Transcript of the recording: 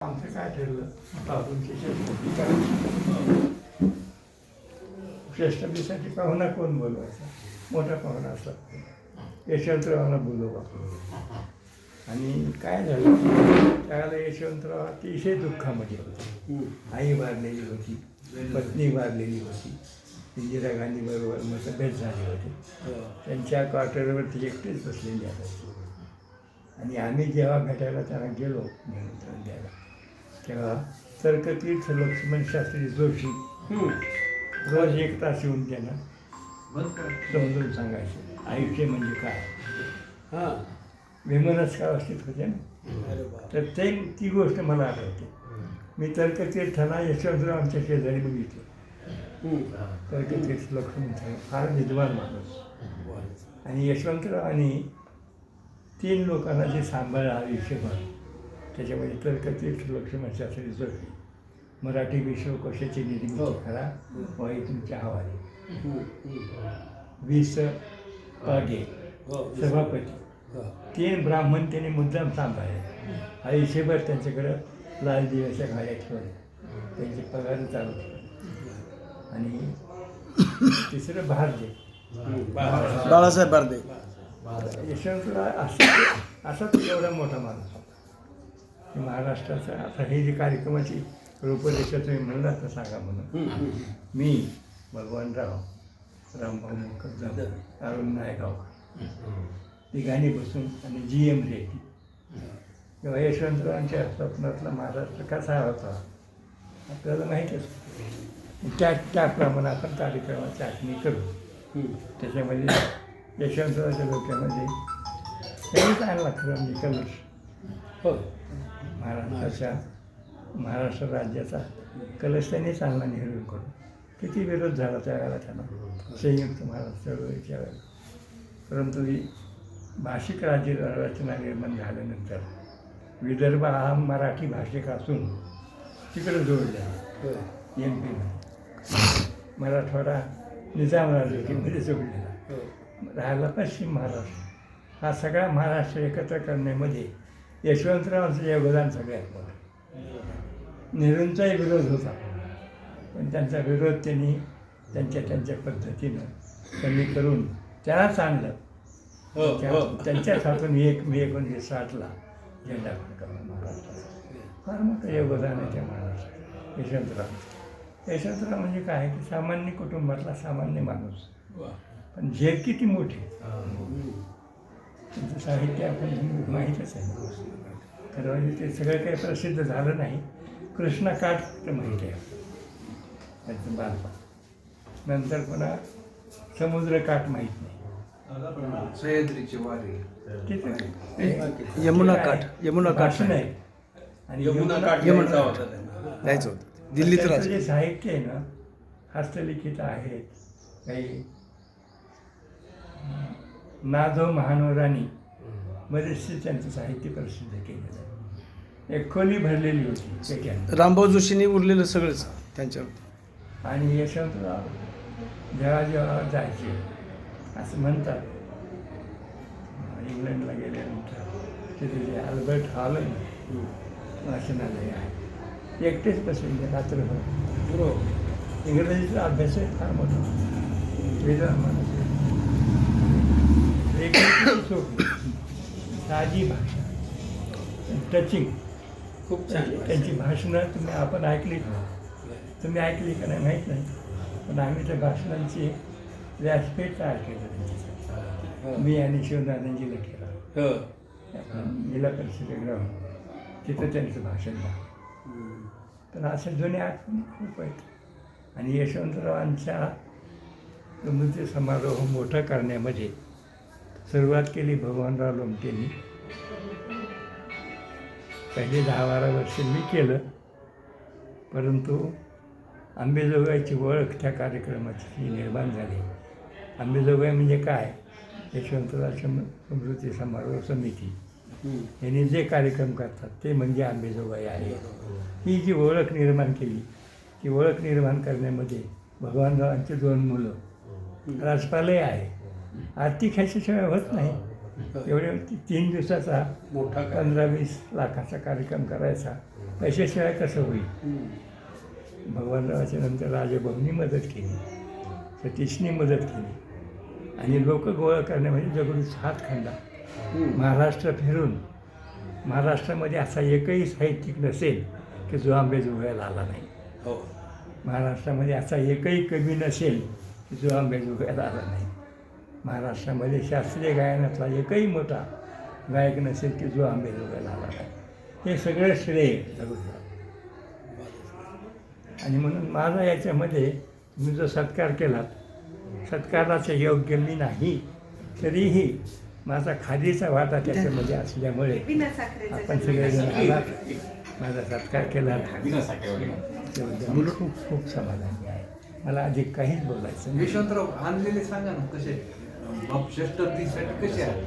आमचं काय ठरलं बाबूंची शेषष्ठी करायची. शेषष्ठीसाठी पाहुणा कोण बोलवायचा? मोठा पाहुणा असला यशवंतरावांना बोलवा. आणि काय झालं, त्यावेळेला यशवंतराव अतिशय दुःखामध्ये होते. आई वारलेली होती, पत्नी वारलेली होती, इंदिरा गांधी बरोबर मतभेद झाले होते. त्यांच्या क्वार्टरवरती एकटेच बसलेले असायचे. आणि आम्ही जेव्हा भेटायला त्यांना गेलो निमंत्रण द्यायला, तेव्हा तर्कतीर्थ लक्ष्मण शास्त्री जोशी रोज एक तास येऊन त्यांना समजून सांगायचे आयुष्य म्हणजे काय. विमनस्कार अवस्थेत होते ना, तर ती गोष्ट मला आठवते. मी तर्कतीर्थाला यशवंतरावांच्या शेजारी बघितलं. तर्कतीर्थ लक्ष्मण फार विद्वान माणूस. आणि यशवंतरावांनी 3 लोकांना जे सांभाळलं आयुष्यभर, त्याच्यामध्ये तर्कतीर्थ लक्ष्मण शास्त्री जोशी, मराठी विश्वकोशाची निर्मिती करा वाई तुमच्या हवाली, वि. स. पागे सभापती, 3 ब्राह्मण त्यांनी मुद्दाम सांभाळले. आयुष्यभर त्यांच्याकडं लाल दिव्याच्या गाड्या ठेवल्या, त्यांचे पगार चालू ठेवले. आणि तिसरं भारदे, बाळासाहेब भारदे. यशवंतराव असाच एवढा मोठा माणूस होता की महाराष्ट्राचा. आता हे जे कार्यक्रमाची रूपरेषा तुम्ही म्हणलात ना सांगा म्हणून, मी भगवानराव, रामभाऊ मुखर्जी, अरुण नायगावकर तिघांनी बसून आणि GM रेड्डी, तेव्हा यशवंतरावांच्या स्वप्नातला महाराष्ट्र कसा होता आपल्याला माहीतच. त्याप्रमाणे आपण कार्यक्रमाची आखणी करू. त्याच्यामध्ये यशवंतरावांच्या डोक्यामध्ये त्यांनीच आणला खरं म्हणजे कलश. हो, महाराष्ट्र राज्याचा कलश त्यांनीच आणला नेहरूकडून. किती विरोध झाला त्यावेळेला त्यांना संयुक्त महाराष्ट्र चळवळीच्या वेळेला. परंतु ही भाषिक रचना निर्माण झाल्यानंतर विदर्भ हा मराठी भाषिक असून तिकडं जोडलेला MP मराठवाडा निजाम राजवटीमध्ये जोडलेला राहिला पश्चिम महाराष्ट्र. हा सगळा महाराष्ट्र एकत्र करण्यामध्ये यशवंतरावांचं योगदान सगळ्यात मोठं. नेहरूंचाही विरोध होता, पण त्यांचा विरोध त्यांनी त्यांच्या पद्धतीनं कमी करून त्यांनाच आणलं. त्यांच्याच हातून मे 1960ला झेंडा फडकवला महाराष्ट्राचा. फार मोठं योगदान आहे त्या महाराष्ट्रात यशवंतराव. यशवंतराव म्हणजे काय की सामान्य कुटुंबातला सामान्य माणूस, पण झेप किती मोठी. त्यांचं साहित्य आपण माहीतच आहे. खरं म्हणजे ते सगळं काही प्रसिद्ध झालं नाही. कृष्णकाठ फक्त माहिती आहे त्यांचं बालपण. नंतर पुन्हा समुद्रकाठ माहीत नाही. सह्याद्रीची वारी, यमुना काठ नाही. आणि जायचं होतं दिल्लीत. जे साहित्य आहे ना, हस्तलिखित आहेत काही. नाधो महानोरांनी बरेचसे त्यांचं साहित्य प्रसिद्ध केलेलं आहे. एक खोली भरलेली होती त्याच्यात. रामभाऊ जोशींनी उरलेलं सगळंच त्यांच्यावर. आणि यशवंतराव जेव्हा जायचे असं म्हणतात, इंग्लंडला गेल्यानंतर तिथे जे अल्बर्ट हॉल वाचनालय आहे, एकटेच बसले रात्रभर. इंग्रजीचा अभ्यास आहे फार मोठा, वेगळा माणूस. साधी भाषा, टचिंग, खूप छान. त्यांची भाषणं आपण ऐकली का नाही माहीत नाही, पण आम्ही त्या भाषणांची व्यासपीठ तयार केलं त्यांच्यासाठी. मी आणि शिवनारायणजीला केला. जिल्हा परिषद ग्राउंड, तिथं त्यांचं भाषण झालं. तर अशा जुन्या आठवणी खूप आहेत. आणि यशवंतरावांच्या स्मृती समारोह मोठा करण्यामध्ये सुरुवात केली भगवानराव लोमटेंनी. पहिले 10-12 वर्ष मी केलं, परंतु अंबेजोगाईची ओळख त्या कार्यक्रमाची निर्माण झाली. अंबेजोगाई म्हणजे काय, यशवंतराव स्मृती समारोह समिती यांनी जे कार्यक्रम करतात ते म्हणजे अंबेजोगाई आहे. ही जी ओळख निर्माण केली, ती ओळख निर्माण करण्यामध्ये भगवानरावांची 2 मुलं, राजपालही आहे. आर्थिक ह्याच्याशिवाय होत नाही. एवढे 3 दिवसाचा 15-20 लाखाचा कार्यक्रम करायचा. पैशाशिवाय कसं होईल? भगवानरावाच्या नंतर राजभाऊंनी मदत केली, सतीशनी मदत केली आणि लोक गोळा करण्यामध्ये दगडूचा हातखंडा. महाराष्ट्र फिरून महाराष्ट्रामध्ये असा एकही साहित्यिक नसेल की जो अंबाजोगाईला आला नाही. महाराष्ट्रामध्ये असा एकही कवी नसेल की जो अंबाजोगाईला आला नाही. महाराष्ट्रामध्ये शास्त्रीय गायनातला एकही मोठा गायक नसेल की जो अंबाजोगाईला आला नाही. हे सगळं श्रेय दगडूला. आणि म्हणून माझा याच्यामध्ये तुम्ही जो सत्कार केलात, सत्काराचं योग्य मी नाही, तरीही माझा खादीचा वाटा त्याच्यामध्ये असल्यामुळे आपण सगळेजण आलात, माझा सत्कार केला, त्याबद्दल मी खूप खूप समाधानी आहे. मला अधिक काहीच बोलायचं नाही. यशवंतराव आणलेले सांगा ना कसे बाप श्रेष्ठतेसाठी कसे आहे